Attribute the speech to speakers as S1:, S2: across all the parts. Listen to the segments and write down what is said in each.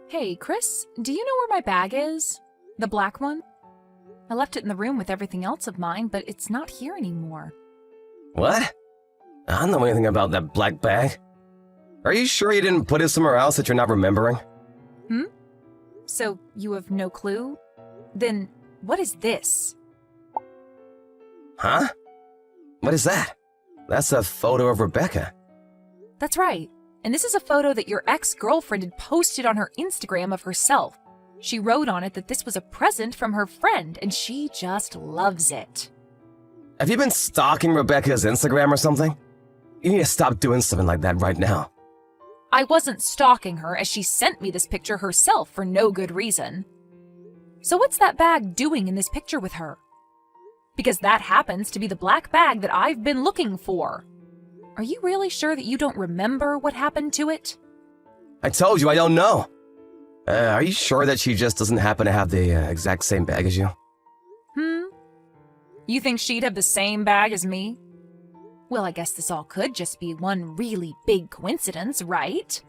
S1: Hey, Chris, do you know where my bag is? The black one? I left it in the room with everything else of mine, but it's not here anymore.
S2: What? I don't know anything about that black bag. Are you sure you didn't put it somewhere else that you're not remembering?
S1: So, you have no clue? Then, what is this?
S2: Huh? What is that? That's a photo of Rebecca.
S1: That's right. And this is a photo that your ex-girlfriend had posted on her Instagram of herself. She wrote on it that this was a present from her friend, and she just loves it.
S2: Have you been stalking Rebecca's Instagram or something? You need to stop doing something like that right now.
S1: I wasn't stalking her, as she sent me this picture herself for no good reason. So what's that bag doing in this picture with her? Because that happens to be the black bag that I've been looking for. Are you really sure that you don't remember what happened to it?
S2: I told you I don't know. Are you sure that she just doesn't happen to have the exact same bag as you?
S1: You think she'd have the same bag as me? Well, I guess this all could just be one really big coincidence, right?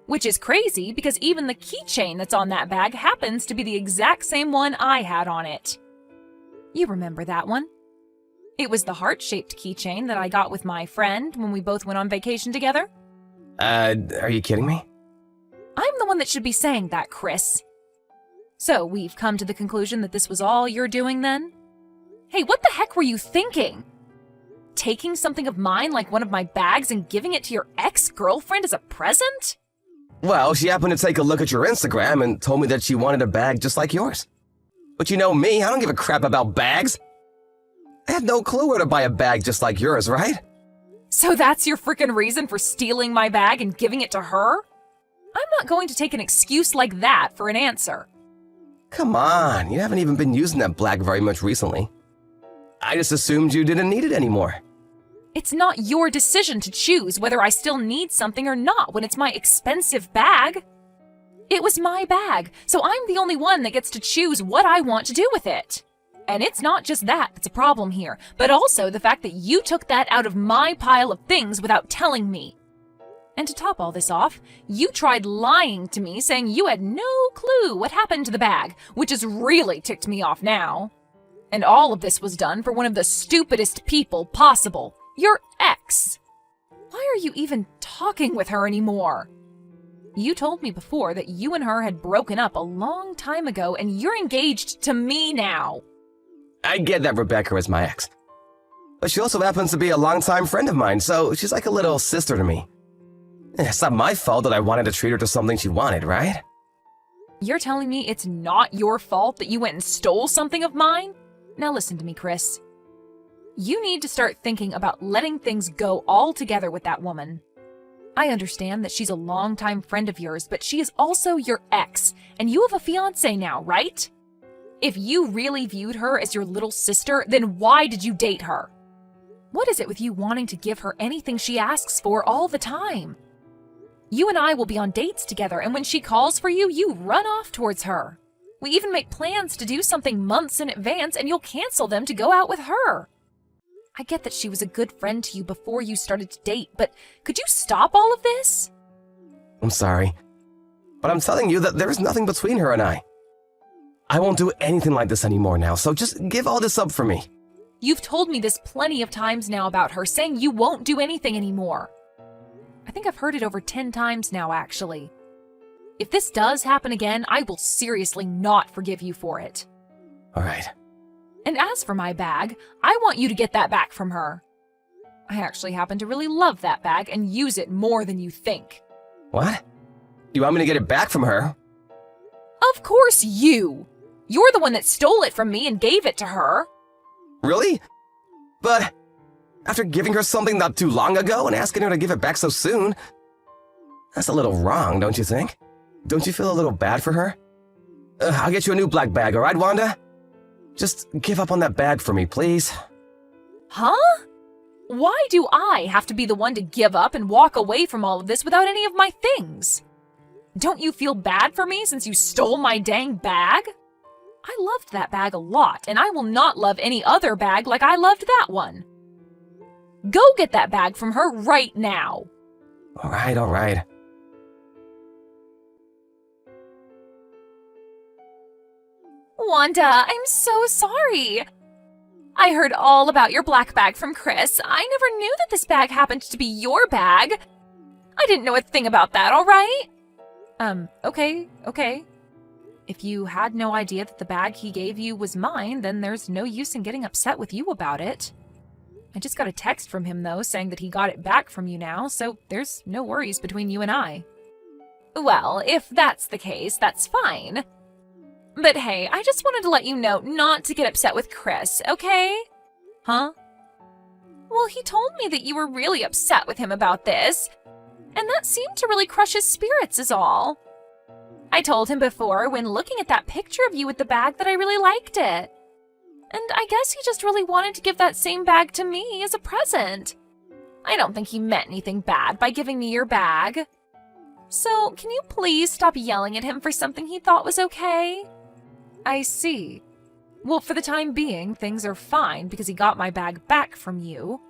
S1: Which is crazy because even the keychain that's on that bag happens to be the exact same one I had on it. You remember that one? It was the heart-shaped keychain that I got with my friend when we both went on vacation together.
S2: Are you kidding me?
S1: I'm the one that should be saying that, Chris. So, we've come to the conclusion that this was all you're doing then? Hey, what the heck were you thinking? Taking something of mine like one of my bags and giving it to your ex-girlfriend as a present?
S2: Well, she happened to take a look at your Instagram and told me that she wanted a bag just like yours. But you know me, I don't give a crap about bags. I had no clue where to buy a bag just like yours, right?
S1: So that's your frickin' reason for stealing my bag and giving it to her? I'm not going to take an excuse like that for an answer.
S2: Come on, you haven't even been using that bag very much recently. I just assumed you didn't need it anymore.
S1: It's not your decision to choose whether I still need something or not when it's my expensive bag. It was my bag, so I'm the only one that gets to choose what I want to do with it. And it's not just that that's a problem here, but also the fact that you took that out of my pile of things without telling me. And to top all this off, you tried lying to me saying you had no clue what happened to the bag, which has really ticked me off now. And all of this was done for one of the stupidest people possible, your ex. Why are you even talking with her anymore? You told me before that you and her had broken up a long time ago and you're engaged to me now.
S2: I get that Rebecca is my ex. But she also happens to be a longtime friend of mine, so she's like a little sister to me. It's not my fault that I wanted to treat her to something she wanted, right?
S1: You're telling me it's not your fault that you went and stole something of mine? Now listen to me, Chris. You need to start thinking about letting things go altogether with that woman. I understand that she's a longtime friend of yours, but she is also your ex, and you have a fiancé now, right? If you really viewed her as your little sister, then why did you date her? What is it with you wanting to give her anything she asks for all the time? You and I will be on dates together, and when she calls for you, you run off towards her. We even make plans to do something months in advance, and you'll cancel them to go out with her. I get that she was a good friend to you before you started to date, but could you stop all of this?
S2: I'm sorry, but I'm telling you that there is nothing between her and I. I won't do anything like this anymore now, so just give all this up for me.
S1: You've told me this plenty of times now about her, saying you won't do anything anymore. I think I've heard it over 10 times now, actually. If this does happen again, I will seriously not forgive you for it.
S2: All right.
S1: And as for my bag, I want you to get that back from her. I actually happen to really love that bag and use it more than you think.
S2: What? You want me to get it back from her?
S1: Of course you! You're the one that stole it from me and gave it to her.
S2: Really? But after giving her something not too long ago and asking her to give it back so soon, that's a little wrong, don't you think? Don't you feel a little bad for her? I'll get you a new black bag, all right, Wanda? Just give up on that bag for me, please.
S1: Huh? Why do I have to be the one to give up and walk away from all of this without any of my things? Don't you feel bad for me since you stole my dang bag? I loved that bag a lot, and I will not love any other bag like I loved that one. Go get that bag from her right now.
S2: All right, all right.
S1: Wanda, I'm so sorry. I heard all about your black bag from Chris. I never knew that this bag happened to be your bag. I didn't know a thing about that, all right? Okay. If you had no idea that the bag he gave you was mine, then there's no use in getting upset with you about it. I just got a text from him, though, saying that he got it back from you now, so there's no worries between you and I. Well, if that's the case, that's fine. But hey, I just wanted to let you know not to get upset with Chris, okay? Huh? Well, he told me that you were really upset with him about this, and that seemed to really crush his spirits is all. I told him before, when looking at that picture of you with the bag, that I really liked it. And I guess he just really wanted to give that same bag to me as a present. I don't think he meant anything bad by giving me your bag. So, can you please stop yelling at him for something he thought was okay? I see. Well, for the time being, things are fine because he got my bag back from you.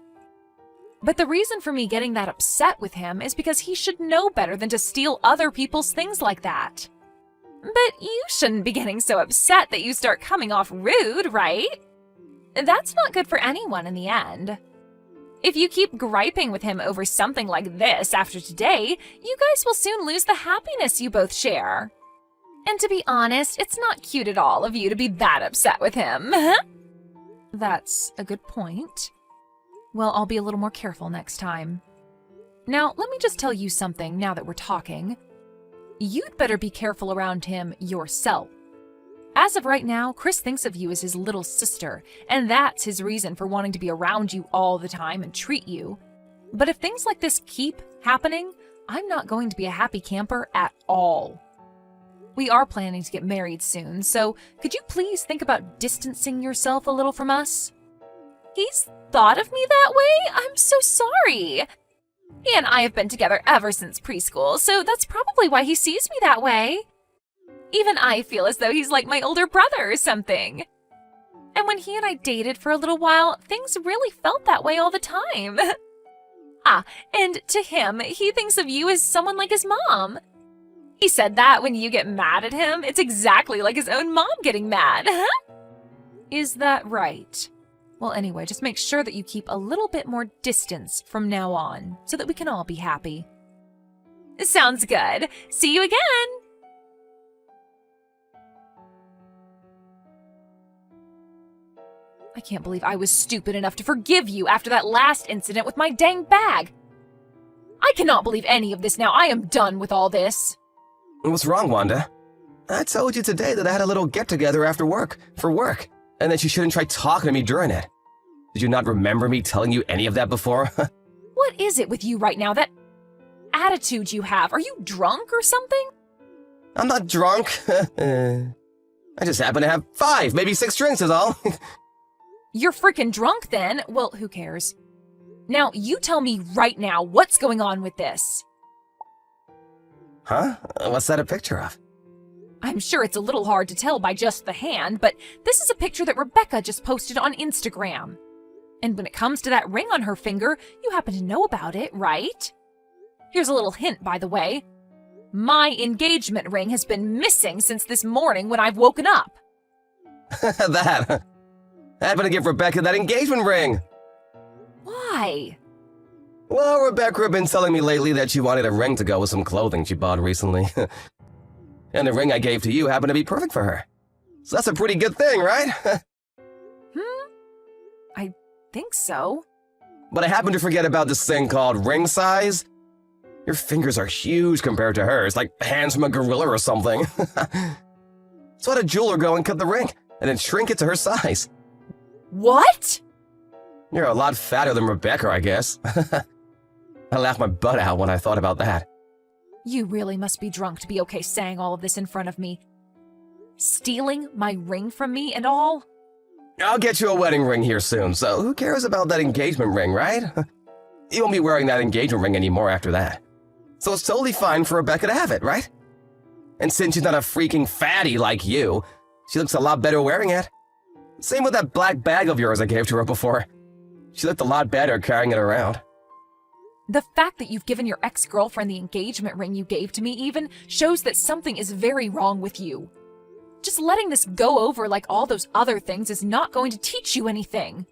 S1: But the reason for me getting that upset with him is because he should know better than to steal other people's things like that. But you shouldn't be getting so upset that you start coming off rude, right? That's not good for anyone in the end. If you keep griping with him over something like this after today, you guys will soon lose the happiness you both share. And to be honest, it's not cute at all of you to be that upset with him. That's a good point. Well, I'll be a little more careful next time. Now, let me just tell you something now that we're talking. You'd better be careful around him yourself. As of right now, Chris thinks of you as his little sister, and that's his reason for wanting to be around you all the time and treat you. But if things like this keep happening, I'm not going to be a happy camper at all. We are planning to get married soon, so could you please think about distancing yourself a little from us? He's thought of me that way? I'm so sorry. He and I have been together ever since preschool, so that's probably why he sees me that way. Even I feel as though he's like my older brother or something. And when he and I dated for a little while, things really felt that way all the time. And to him, he thinks of you as someone like his mom. He said that when you get mad at him, it's exactly like his own mom getting mad. Is that right? Well, anyway, just make sure that you keep a little bit more distance from now on, so that we can all be happy. Sounds good. See you again! I can't believe I was stupid enough to forgive you after that last incident with my dang bag. I cannot believe any of this now. I am done with all this.
S2: What's wrong, Wanda? I told you today that I had a little get-together after work, for work, and that you shouldn't try talking to me during it. Did you not remember me telling you any of that before?
S1: What is it with you right now, that attitude you have? Are you drunk or something?
S2: I'm not drunk. I just happen to have 5, maybe 6 drinks is all.
S1: You're freaking drunk then? Well, who cares? Now, you tell me right now what's going on with this.
S2: Huh? What's that a picture of?
S1: I'm sure it's a little hard to tell by just the hand, but this is a picture that Rebecca just posted on Instagram. And when it comes to that ring on her finger, you happen to know about it, right? Here's a little hint, by the way. My engagement ring has been missing since this morning when I've woken up.
S2: That. I happened to give Rebecca that engagement ring.
S1: Why?
S2: Well, Rebecca had been telling me lately that she wanted a ring to go with some clothing she bought recently. And the ring I gave to you happened to be perfect for her. So that's a pretty good thing, right?
S1: I think so.
S2: But I happened to forget about this thing called ring size. Your fingers are huge compared to hers, like hands from a gorilla or something. So I had a jeweler go and cut the ring, and then shrink it to her size.
S1: What?
S2: You're a lot fatter than Rebecca, I guess. I laughed my butt out when I thought about that.
S1: You really must be drunk to be okay saying all of this in front of me. Stealing my ring from me and all?
S2: I'll get you a wedding ring here soon, so who cares about that engagement ring, right? You won't be wearing that engagement ring anymore after that. So it's totally fine for Rebecca to have it, right? And since she's not a freaking fatty like you, she looks a lot better wearing it. Same with that black bag of yours I gave to her before. She looked a lot better carrying it around.
S1: The fact that you've given your ex-girlfriend the engagement ring you gave to me even shows that something is very wrong with you. Just letting this go over like all those other things is not going to teach you anything.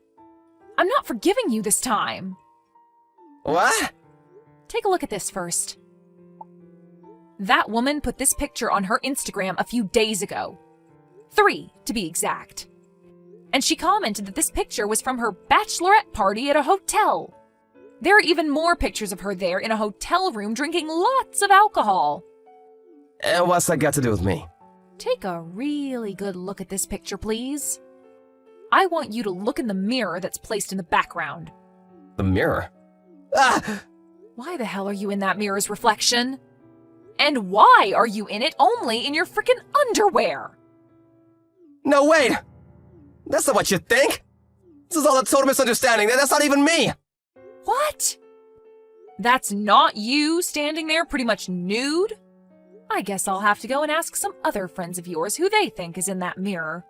S1: I'm not forgiving you this time.
S2: What?
S1: Take a look at this first. That woman put this picture on her Instagram a few days ago. 3, to be exact. And she commented that this picture was from her bachelorette party at a hotel. There are even more pictures of her there in a hotel room drinking lots of alcohol.
S2: And what's that got to do with me?
S1: Take a really good look at this picture, please. I want you to look in the mirror that's placed in the background.
S2: The mirror? Ah!
S1: Why the hell are you in that mirror's reflection? And why are you in it only in your frickin' underwear?
S2: No, wait! That's not what you think! This is all a total misunderstanding. That's not even me!
S1: What? That's not you standing there pretty much nude? I guess I'll have to go and ask some other friends of yours who they think is in that mirror.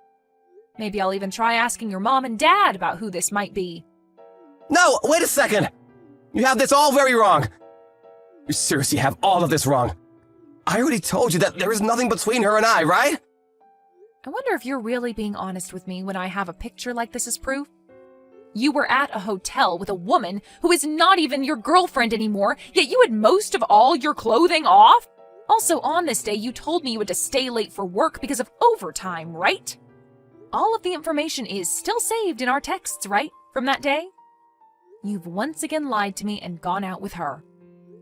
S1: Maybe I'll even try asking your mom and dad about who this might be.
S2: No, wait a second! You have this all very wrong! You seriously have all of this wrong. I already told you that there is nothing between her and I, right?
S1: I wonder if you're really being honest with me when I have a picture like this as proof. You were at a hotel with a woman who is not even your girlfriend anymore, yet you had most of all your clothing off? Also, on this day, you told me you had to stay late for work because of overtime, right? All of the information is still saved in our texts, right, from that day? You've once again lied to me and gone out with her.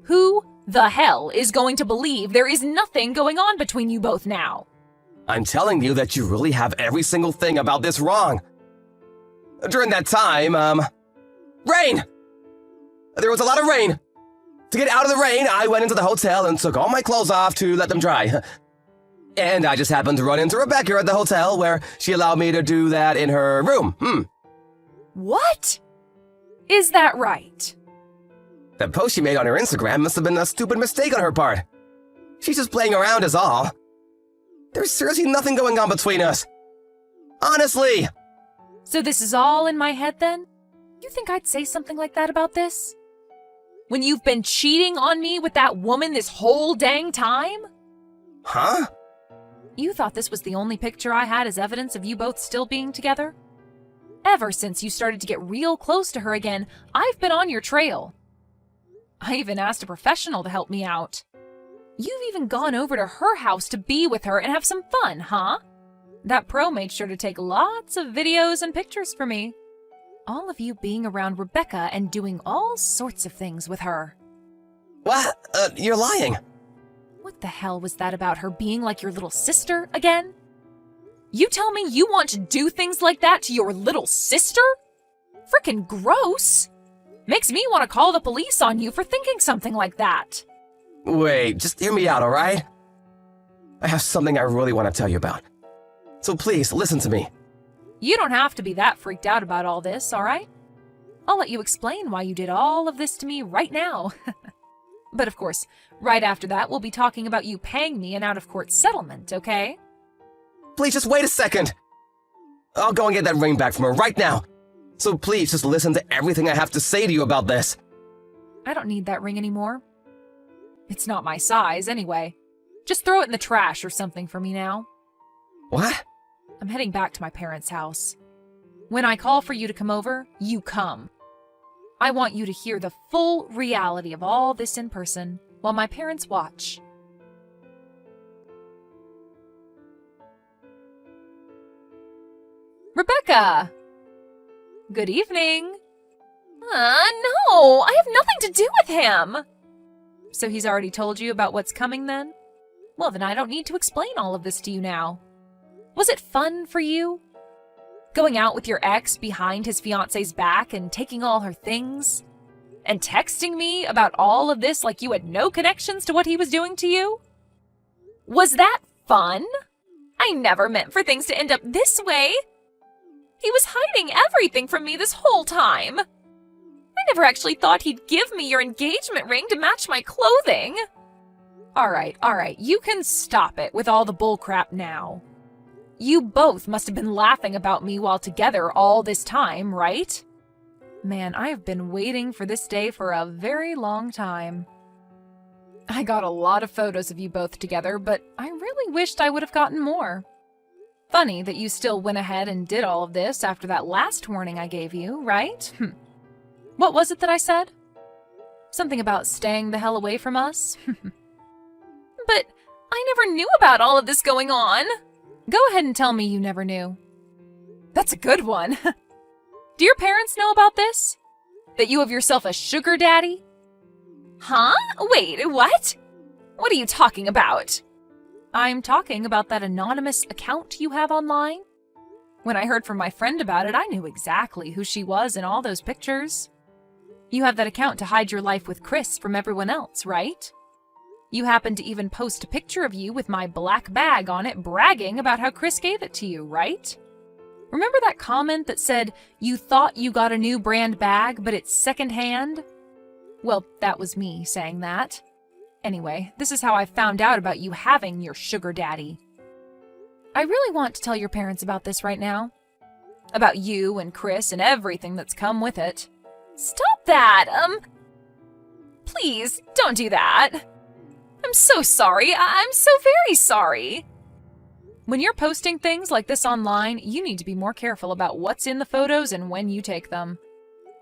S1: Who the hell is going to believe there is nothing going on between you both now?
S2: I'm telling you that you really have every single thing about this wrong. During that time, rain! There was a lot of rain. To get out of the rain, I went into the hotel and took all my clothes off to let them dry. And I just happened to run into Rebecca at the hotel where she allowed me to do that in her room.
S1: What? Is that right?
S2: That post she made on her Instagram must have been a stupid mistake on her part. She's just playing around is all. There's seriously nothing going on between us. Honestly.
S1: So this is all in my head then? You think I'd say something like that about this? When you've been cheating on me with that woman this whole dang time?
S2: Huh?
S1: You thought this was the only picture I had as evidence of you both still being together? Ever since you started to get real close to her again, I've been on your trail. I even asked a professional to help me out. You've even gone over to her house to be with her and have some fun, huh? That pro made sure to take lots of videos and pictures for me. All of you being around Rebecca and doing all sorts of things with her.
S2: What? You're lying.
S1: What the hell was that about her being like your little sister again? You tell me you want to do things like that to your little sister? Frickin' gross! Makes me want to call the police on you for thinking something like that.
S2: Wait, just hear me out, alright? I have something I really want to tell you about. So please, listen to me.
S1: You don't have to be that freaked out about all this, alright? I'll let you explain why you did all of this to me right now. But of course, right after that, we'll be talking about you paying me an out-of-court settlement, okay?
S2: Please just wait a second. I'll go and get that ring back from her right now. So please just listen to everything I have to say to you about this.
S1: I don't need that ring anymore. It's not my size, anyway. Just throw it in the trash or something for me now.
S2: What?
S1: I'm heading back to my parents' house. When I call for you to come over, you come. I want you to hear the full reality of all this in person while my parents watch. Rebecca! Good evening. No, I have nothing to do with him. So he's already told you about what's coming then? Well, then I don't need to explain all of this to you now. Was it fun for you? Going out with your ex behind his fiance's back and taking all her things? And texting me about all of this like you had no connections to what he was doing to you? Was that fun? I never meant for things to end up this way. He was hiding everything from me this whole time. I never actually thought he'd give me your engagement ring to match my clothing. All right, you can stop it with all the bullcrap now. You both must have been laughing about me while together all this time, right? Man, I have been waiting for this day for a very long time. I got a lot of photos of you both together, but I really wished I would have gotten more. Funny that you still went ahead and did all of this after that last warning I gave you, right? What was it that I said? Something about staying the hell away from us? But I never knew about all of this going on. Go ahead and tell me you never knew. That's a good one. Do your parents know about this? That you have yourself a sugar daddy? Huh? Wait, what? What are you talking about? I'm talking about that anonymous account you have online. When I heard from my friend about it, I knew exactly who she was in all those pictures. You have that account to hide your life with Chris from everyone else, right? You happened to even post a picture of you with my black bag on it bragging about how Chris gave it to you, right? Remember that comment that said you thought you got a new brand bag, but it's secondhand? Well, that was me saying that. Anyway, this is how I found out about you having your sugar daddy. I really want to tell your parents about this right now. About you and Chris and everything that's come with it. Stop that! Please, don't do that. I'm so sorry. I'm so very sorry. When you're posting things like this online, you need to be more careful about what's in the photos and when you take them.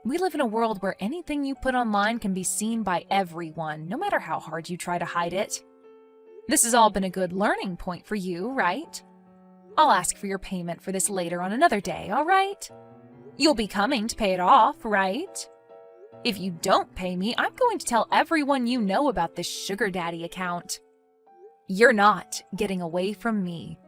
S1: We live in a world where anything you put online can be seen by everyone, no matter how hard you try to hide it. This has all been a good learning point for you, right? I'll ask for your payment for this later on another day, all right? You'll be coming to pay it off, right? If you don't pay me, I'm going to tell everyone you know about this sugar daddy account. You're not getting away from me.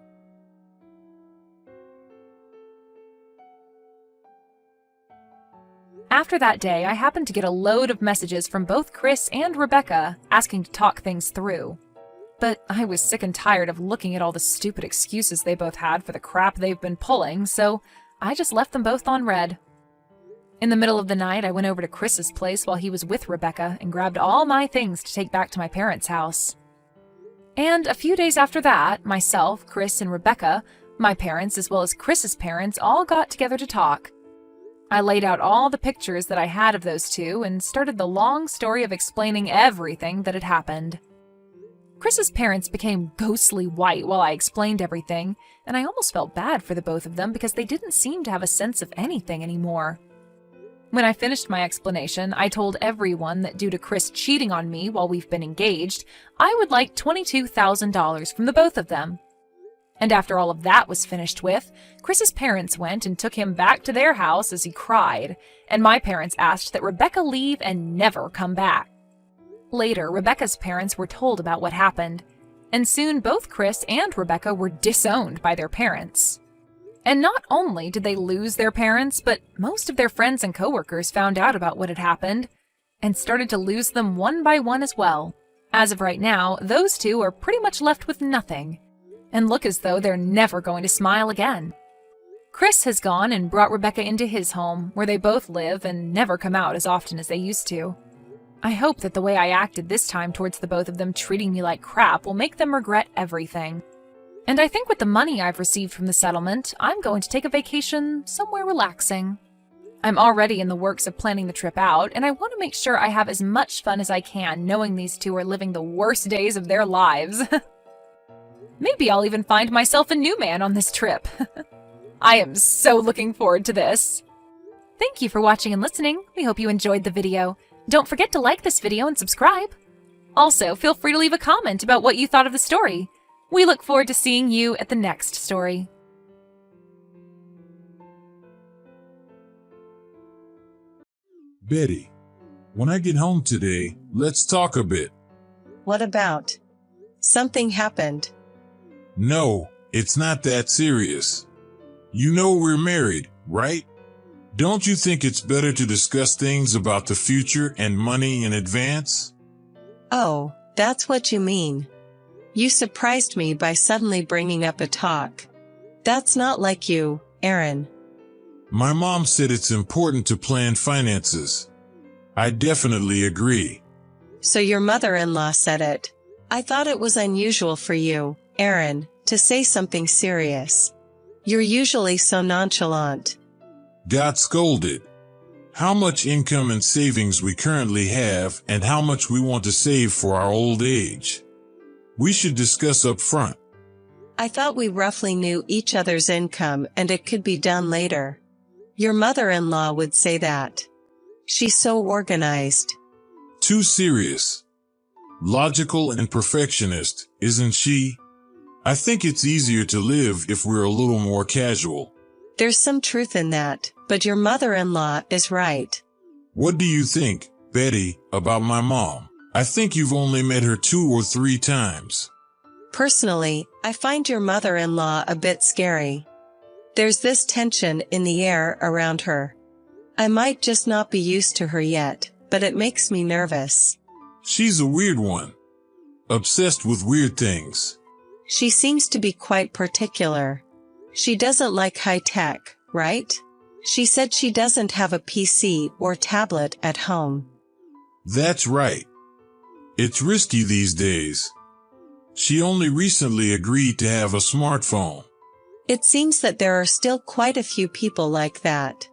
S1: After that day, I happened to get a load of messages from both Chris and Rebecca asking to talk things through. But I was sick and tired of looking at all the stupid excuses they both had for the crap they've been pulling, so I just left them both on red. In the middle of the night, I went over to Chris's place while he was with Rebecca and grabbed all my things to take back to my parents' house. And a few days after that, myself, Chris, and Rebecca, my parents as well as Chris's parents, all got together to talk. I laid out all the pictures that I had of those two and started the long story of explaining everything that had happened. Chris's parents became ghostly white while I explained everything, and I almost felt bad for the both of them because they didn't seem to have a sense of anything anymore. When I finished my explanation, I told everyone that due to Chris cheating on me while we've been engaged, I would like $22,000 from the both of them. And after all of that was finished with, Chris's parents went and took him back to their house as he cried, and my parents asked that Rebecca leave and never come back. Later, Rebecca's parents were told about what happened, and soon both Chris and Rebecca were disowned by their parents. And not only did they lose their parents, but most of their friends and coworkers found out about what had happened, and started to lose them one by one as well. As of right now, those two are pretty much left with nothing, and look as though they're never going to smile again. Chris has gone and brought Rebecca into his home, where they both live and never come out as often as they used to. I hope that the way I acted this time towards the both of them treating me like crap will make them regret everything. And I think with the money I've received from the settlement, I'm going to take a vacation somewhere relaxing. I'm already in the works of planning the trip out, and I want to make sure I have as much fun as I can knowing these two are living the worst days of their lives. Maybe I'll even find myself a new man on this trip. I am so looking forward to this. Thank you for watching and listening. We hope you enjoyed the video. Don't forget to like this video and subscribe. Also, feel free to leave a comment about what you thought of the story. We look forward to seeing you at the next story.
S3: Betty, when I get home today, let's talk a bit.
S4: What about? Something happened.
S3: No, it's not that serious. You know we're married, right? Don't you think it's better to discuss things about the future and money in advance?
S4: Oh, that's what you mean. You surprised me by suddenly bringing up a talk. That's not like you, Aaron.
S3: My mom said it's important to plan finances. I definitely agree.
S4: So your mother-in-law said it. I thought it was unusual for you, Aaron, to say something serious. You're usually so nonchalant.
S3: Got scolded. How much income and savings we currently have and how much we want to save for our old age. We should discuss up front.
S4: I thought we roughly knew each other's income and it could be done later. Your mother-in-law would say that. She's so organized.
S3: Too serious. Logical and perfectionist, isn't she? I think it's easier to live if we're a little more casual.
S4: There's some truth in that, but your mother-in-law is right.
S3: What do you think, Betty, about my mom? I think you've only met her 2 or 3 times.
S4: Personally, I find your mother-in-law a bit scary. There's this tension in the air around her. I might just not be used to her yet, but it makes me nervous.
S3: She's a weird one. Obsessed with weird things.
S4: She seems to be quite particular. She doesn't like high tech, right? She said she doesn't have a PC or tablet at home.
S3: That's right. It's risky these days. She only recently agreed to have a smartphone.
S4: It seems that there are still quite a few people like that.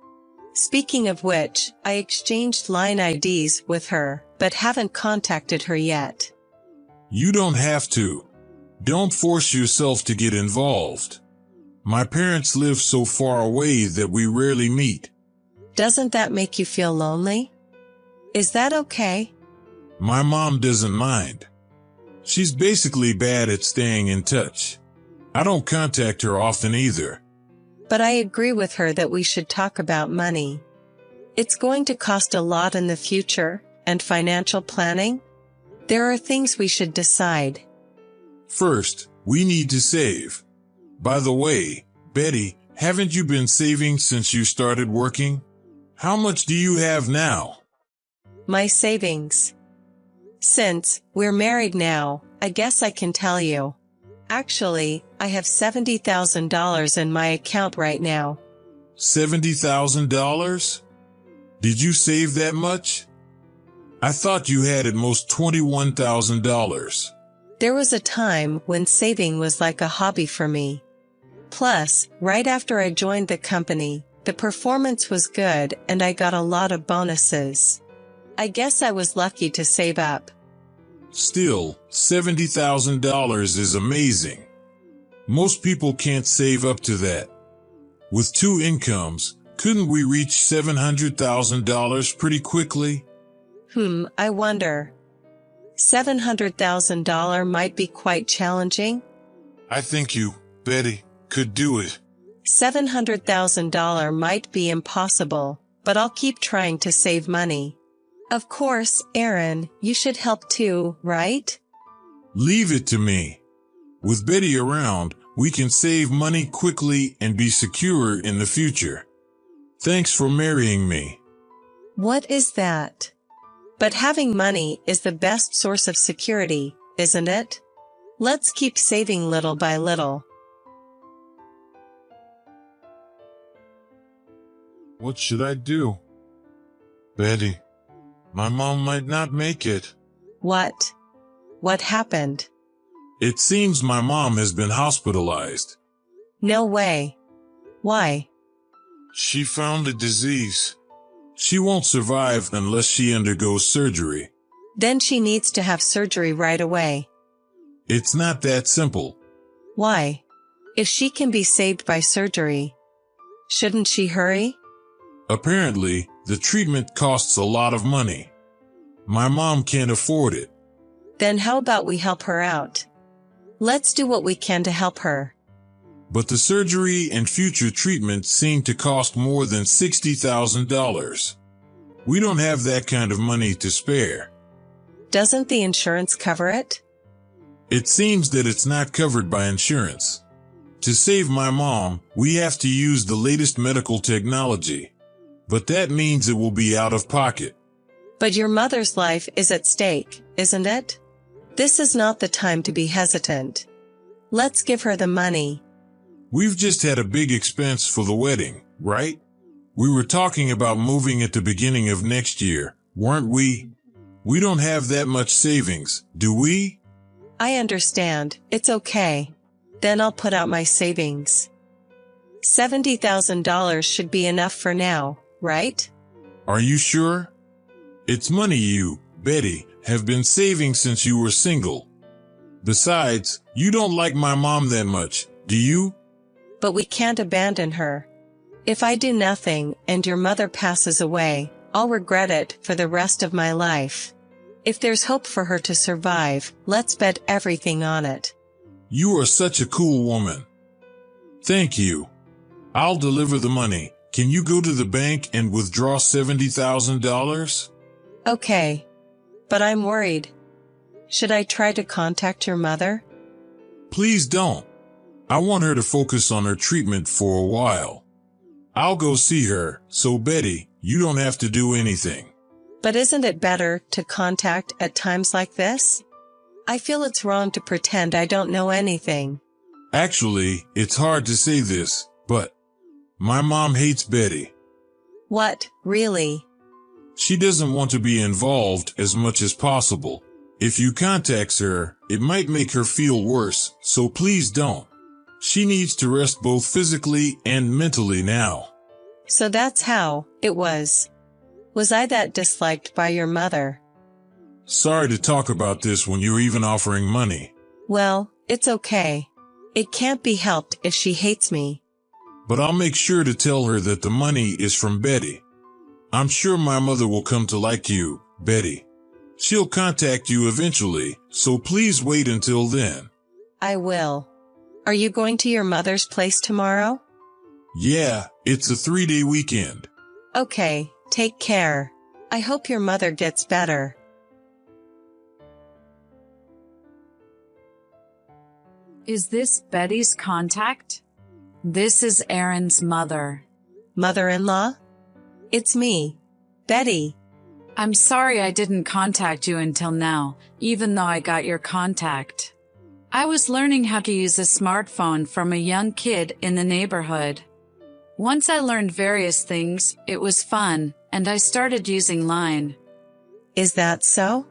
S4: Speaking of which, I exchanged line IDs with her, but haven't contacted her yet.
S3: You don't have to. Don't force yourself to get involved. My parents live so far away that we rarely meet.
S4: Doesn't that make you feel lonely? Is that okay?
S3: My mom doesn't mind. She's basically bad at staying in touch. I don't contact her often either.
S4: But I agree with her that we should talk about money. It's going to cost a lot in the future, and financial planning. There are things we should decide.
S3: First, we need to save. By the way, Betty, haven't you been saving since you started working? How much do you have now?
S4: My savings. Since we're married now, I guess I can tell you. Actually, I have $70,000 in my account right now.
S3: $70,000? Did you save that much? I thought you had at most $21,000.
S4: There was a time when saving was like a hobby for me. Plus, right after I joined the company, the performance was good and I got a lot of bonuses. I guess I was lucky to save up.
S3: Still, $70,000 is amazing. Most people can't save up to that. With 2 incomes, couldn't we reach $700,000 pretty quickly?
S4: I wonder. $700,000 might be quite challenging.
S3: I think you, Betty, could do it.
S4: $700,000 might be impossible, but I'll keep trying to save money. Of course, Aaron, you should help too, right?
S3: Leave it to me. With Betty around, we can save money quickly and be secure in the future. Thanks for marrying me.
S4: What is that? But having money is the best source of security, isn't it? Let's keep saving little by little.
S3: What should I do? Betty, my mom might not make it.
S4: What? What happened?
S3: It seems my mom has been hospitalized.
S4: No way. Why?
S3: She found a disease. She won't survive unless she undergoes surgery.
S4: Then she needs to have surgery right away.
S3: It's not that simple.
S4: Why? If she can be saved by surgery, shouldn't she hurry?
S3: Apparently, the treatment costs a lot of money. My mom can't afford it.
S4: Then how about we help her out? Let's do what we can to help her.
S3: But the surgery and future treatment seem to cost more than $60,000. We don't have that kind of money to spare.
S4: Doesn't the insurance cover it?
S3: It seems that it's not covered by insurance. To save my mom, we have to use the latest medical technology. But that means it will be out of pocket.
S4: But your mother's life is at stake, isn't it? This is not the time to be hesitant. Let's give her the money.
S3: We've just had a big expense for the wedding, right? We were talking about moving at the beginning of next year, weren't we? We don't have that much savings, do we?
S4: I understand. It's okay. Then I'll put out my savings. $70,000 should be enough for now, right?
S3: Are you sure? It's money you, Betty, have been saving since you were single. Besides, you don't like my mom that much, do you?
S4: But we can't abandon her. If I do nothing and your mother passes away, I'll regret it for the rest of my life. If there's hope for her to survive, let's bet everything on it.
S3: You are such a cool woman. Thank you. I'll deliver the money. Can you go to the bank and withdraw $70,000?
S4: Okay. But I'm worried. Should I try to contact your mother?
S3: Please don't. I want her to focus on her treatment for a while. I'll go see her, so Betty, you don't have to do anything.
S4: But isn't it better to contact at times like this? I feel it's wrong to pretend I don't know anything.
S3: Actually, it's hard to say this, but my mom hates Betty.
S4: What, really?
S3: She doesn't want to be involved as much as possible. If you contact her, it might make her feel worse, so please don't. She needs to rest both physically and mentally now.
S4: So that's how it was. Was I that disliked by your mother?
S3: Sorry to talk about this when you're even offering money.
S4: Well, it's okay. It can't be helped if she hates me.
S3: But I'll make sure to tell her that the money is from Betty. I'm sure my mother will come to like you, Betty. She'll contact you eventually, so please wait until then.
S4: I will. Are you going to your mother's place tomorrow?
S3: Yeah, it's a 3-day weekend.
S4: Okay, take care. I hope your mother gets better.
S5: Is this Betty's contact? This is Aaron's mother.
S4: Mother-in-law? It's me, Betty.
S5: I'm sorry I didn't contact you until now, even though I got your contact. I was learning how to use a smartphone from a young kid in the neighborhood. Once I learned various things, it was fun, and I started using Line.
S4: Is that so?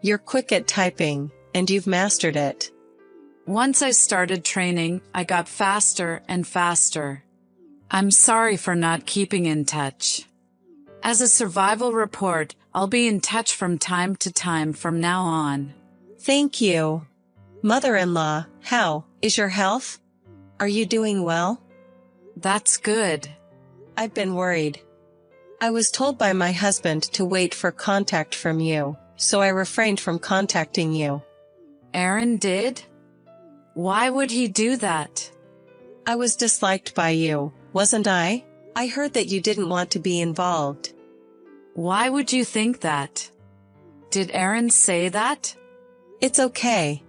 S4: You're quick at typing, and you've mastered it.
S5: Once I started training, I got faster and faster. I'm sorry for not keeping in touch. As a survival report, I'll be in touch from time to time from now on.
S4: Thank you. Mother-in-law, how is your health? Are you doing well?
S5: That's good.
S4: I've been worried. I was told by my husband to wait for contact from you, so I refrained from contacting you.
S5: Aaron did? Why would he do that?
S4: I was disliked by you, wasn't I? I heard that you didn't want to be involved.
S5: Why would you think that? Did Aaron say that?
S4: It's okay.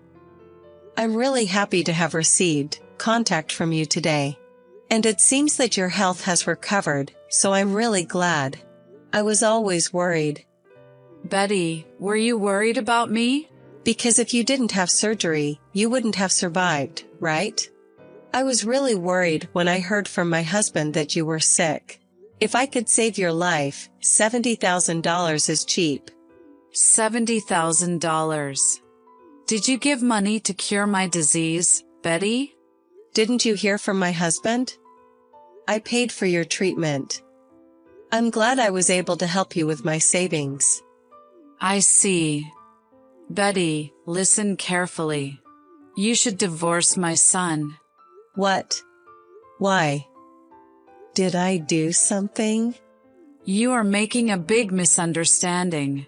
S4: I'm really happy to have received contact from you today. And it seems that your health has recovered, so I'm really glad. I was always worried.
S5: Betty, were you worried about me?
S4: Because if you didn't have surgery, you wouldn't have survived, right? I was really worried when I heard from my husband that you were sick. If I could save your life, $70,000 is cheap.
S5: $70,000. Did you give money to cure my disease, Betty?
S4: Didn't you hear from my husband? I paid for your treatment. I'm glad I was able to help you with my savings.
S5: I see. Betty, listen carefully. You should divorce my son.
S4: What? Why? Did I do something?
S5: You are making a big misunderstanding.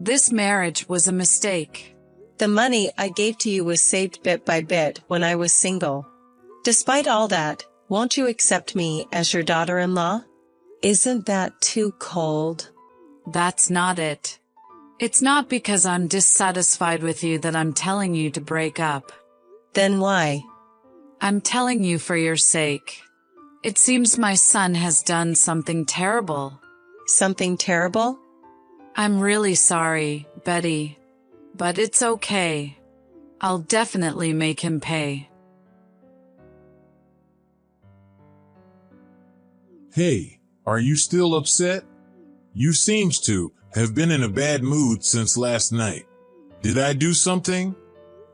S5: This marriage was a mistake.
S4: The money I gave to you was saved bit by bit when I was single. Despite all that, won't you accept me as your daughter-in-law? Isn't that too cold?
S5: That's not it. It's not because I'm dissatisfied with you that I'm telling you to break up.
S4: Then why?
S5: I'm telling you for your sake. It seems my son has done something terrible.
S4: Something terrible?
S5: I'm really sorry, Betty. But it's okay. I'll definitely make him pay.
S3: Hey, are you still upset? You seems to have been in a bad mood since last night. Did I do something?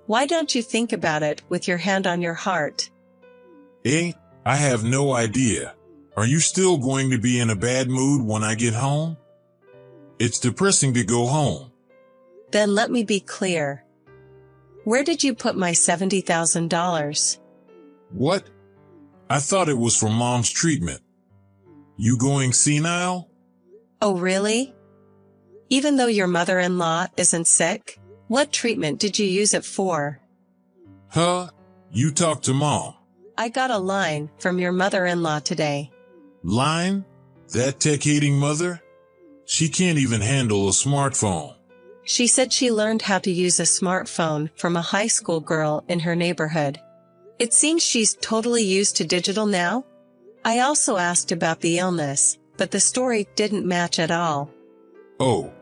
S4: Why don't you think about it with your hand on your heart?
S3: I have no idea. Are you still going to be in a bad mood when I get home? It's depressing to go home.
S4: Then let me be clear. Where did you put my $70,000?
S3: What? I thought it was for Mom's treatment. You going senile?
S4: Oh, really? Even though your mother-in-law isn't sick? What treatment did you use it for?
S3: Huh? You talk to Mom.
S4: I got a line from your mother-in-law today.
S3: Line? That tech-hating mother? She can't even handle a smartphone.
S4: She said she learned how to use a smartphone from a high school girl in her neighborhood. It seems she's totally used to digital now. I also asked about the illness, but the story didn't match at all.
S3: Oh.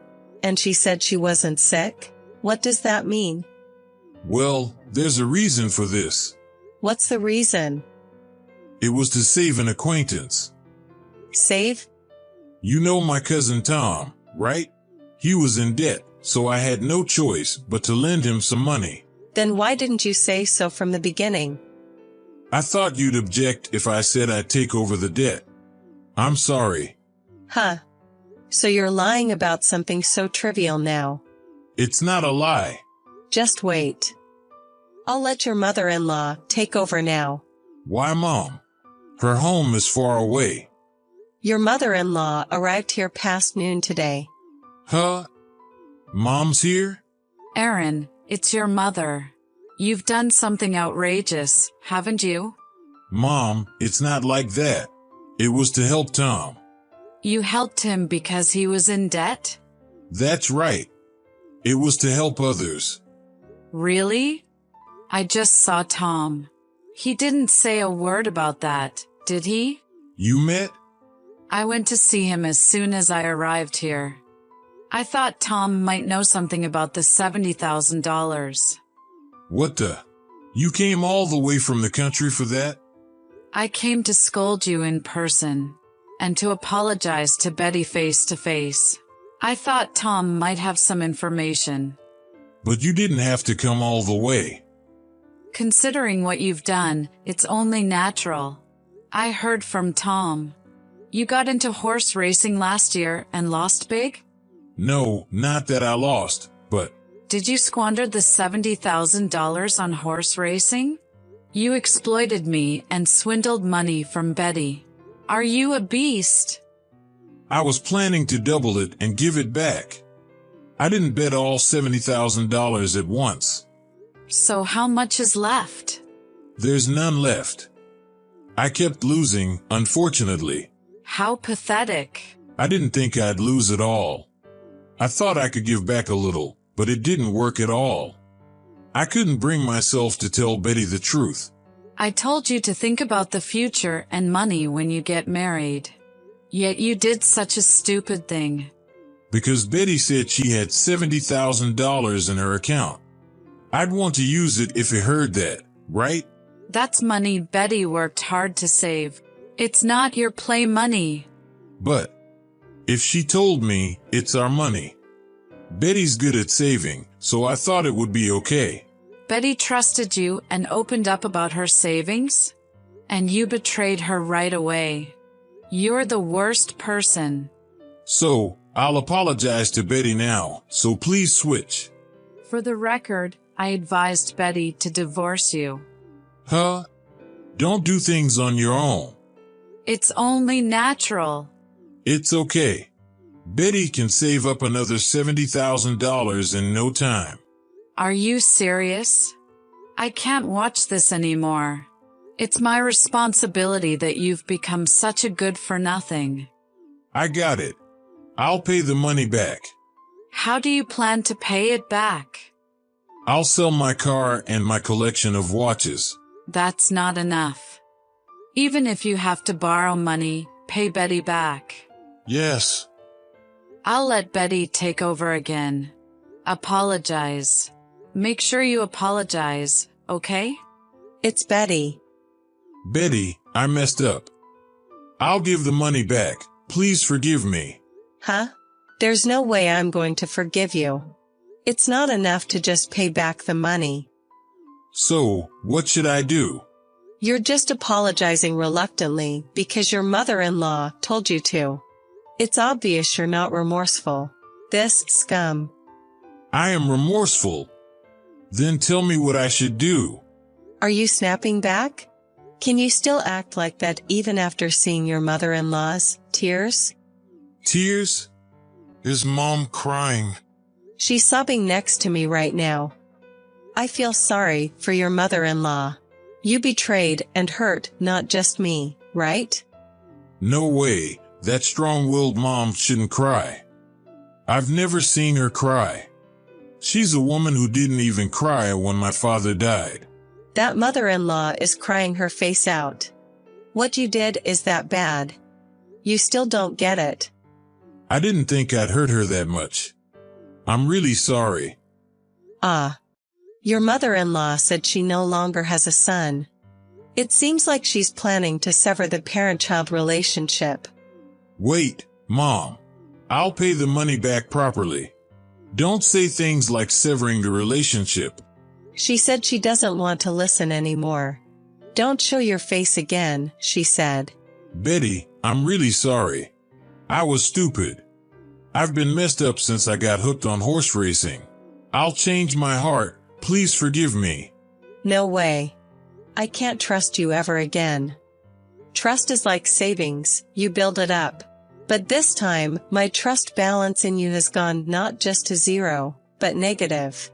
S4: And she said she wasn't sick? What does that mean?
S3: Well, there's a reason for this.
S4: What's the reason?
S3: It was to save an acquaintance.
S4: Save?
S3: You know my cousin Tom, right? He was in debt, so I had no choice but to lend him some money.
S4: Then why didn't you say so from the beginning?
S3: I thought you'd object if I said I'd take over the debt. I'm sorry.
S4: Huh. So you're lying about something so trivial now.
S3: It's not a lie.
S4: Just wait. I'll let your mother-in-law take over now.
S3: Why, Mom? Her home is far away.
S4: Your mother-in-law arrived here past noon today.
S3: Huh? Mom's here?
S5: Aaron, it's your mother. You've done something outrageous, haven't you?
S3: Mom, it's not like that. It was to help Tom.
S5: You helped him because he was in debt?
S3: That's right. It was to help others.
S5: Really? I just saw Tom. He didn't say a word about that, did he?
S3: You met?
S5: I went to see him as soon as I arrived here. I thought Tom might know something about the $70,000.
S3: What the? You came all the way from the country for that?
S5: I came to scold you in person, and to apologize to Betty face to face. I thought Tom might have some information.
S3: But you didn't have to come all the way.
S5: Considering what you've done, it's only natural. I heard from Tom. You got into horse racing last year and lost big?
S3: No, not that I lost, but...
S5: Did you squander the $70,000 on horse racing? You exploited me and swindled money from Betty. Are you a beast?
S3: I was planning to double it and give it back. I didn't bet all $70,000 at once.
S5: So how much is left?
S3: There's none left. I kept losing, unfortunately.
S5: How pathetic.
S3: I didn't think I'd lose it all. I thought I could give back a little, but it didn't work at all. I couldn't bring myself to tell Betty the truth.
S5: I told you to think about the future and money when you get married. Yet you did such a stupid thing.
S3: Because Betty said she had $70,000 in her account. I'd want to use it if it heard that, right?
S5: That's money Betty worked hard to save. It's not your play money.
S3: But if she told me it's our money, Betty's good at saving, so I thought it would be okay.
S5: Betty trusted you and opened up about her savings? And you betrayed her right away. You're the worst person.
S3: So, I'll apologize to Betty now, so please switch.
S5: For the record, I advised Betty to divorce you.
S3: Huh? Don't do things on your own.
S5: It's only natural.
S3: It's okay. Betty can save up another $70,000 in no time.
S5: Are you serious? I can't watch this anymore. It's my responsibility that you've become such a good-for-nothing.
S3: I got it. I'll pay the money back.
S5: How do you plan to pay it back?
S3: I'll sell my car and my collection of watches.
S5: That's not enough. Even if you have to borrow money, pay Betty back.
S3: Yes.
S5: I'll let Betty take over again. Apologize. Make sure you apologize, okay?
S4: It's Betty.
S3: Betty, I messed up. I'll give the money back. Please forgive me.
S4: Huh? There's no way I'm going to forgive you. It's not enough to just pay back the money.
S3: So, what should I do?
S4: You're just apologizing reluctantly because your mother-in-law told you to. It's obvious you're not remorseful. This scum.
S3: I am remorseful. Then tell me what I should do.
S4: Are you snapping back? Can you still act like that even after seeing your mother-in-law's tears?
S3: Tears? Is Mom crying?
S4: She's sobbing next to me right now. I feel sorry for your mother-in-law. You betrayed and hurt not just me, right?
S3: No way. That strong-willed mom shouldn't cry. I've never seen her cry. She's a woman who didn't even cry when my father died.
S4: That mother-in-law is crying her face out. What you did is that bad. You still don't get it.
S3: I didn't think I'd hurt her that much. I'm really sorry.
S4: Your mother-in-law said she no longer has a son. It seems like she's planning to sever the parent-child relationship.
S3: Wait, Mom. I'll pay the money back properly. Don't say things like severing the relationship.
S4: She said she doesn't want to listen anymore. Don't show your face again, she said.
S3: Betty, I'm really sorry. I was stupid. I've been messed up since I got hooked on horse racing. I'll change my heart. Please forgive me.
S4: No way. I can't trust you ever again. Trust is like savings, you build it up. But this time, my trust balance in you has gone not just to zero, but negative.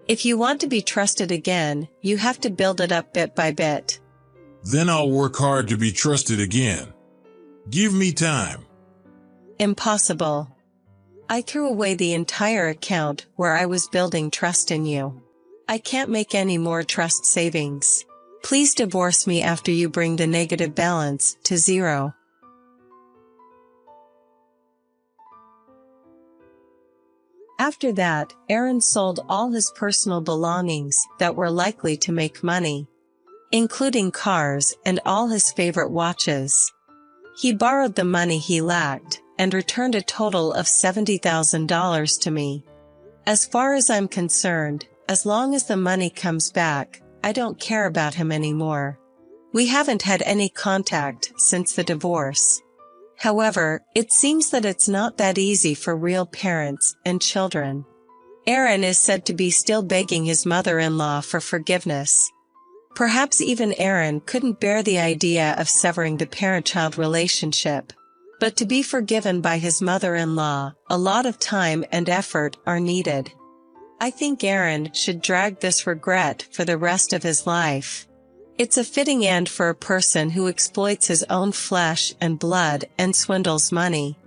S4: If you want to be trusted again, you have to build it up bit by bit.
S3: Then I'll work hard to be trusted again. Give me time.
S4: Impossible. I threw away the entire account where I was building trust in you. I can't make any more trust savings. Please divorce me after you bring the negative balance to zero. After that, Aaron sold all his personal belongings that were likely to make money, including cars and all his favorite watches. He borrowed the money he lacked and returned a total of $70,000 to me. As far as I'm concerned, as long as the money comes back, I don't care about him anymore. We haven't had any contact since the divorce. However, it seems that it's not that easy for real parents and children. Aaron is said to be still begging his mother-in-law for forgiveness. Perhaps even Aaron couldn't bear the idea of severing the parent-child relationship. But to be forgiven by his mother-in-law, a lot of time and effort are needed. I think Aaron should drag this regret for the rest of his life. It's a fitting end for a person who exploits his own flesh and blood and swindles money.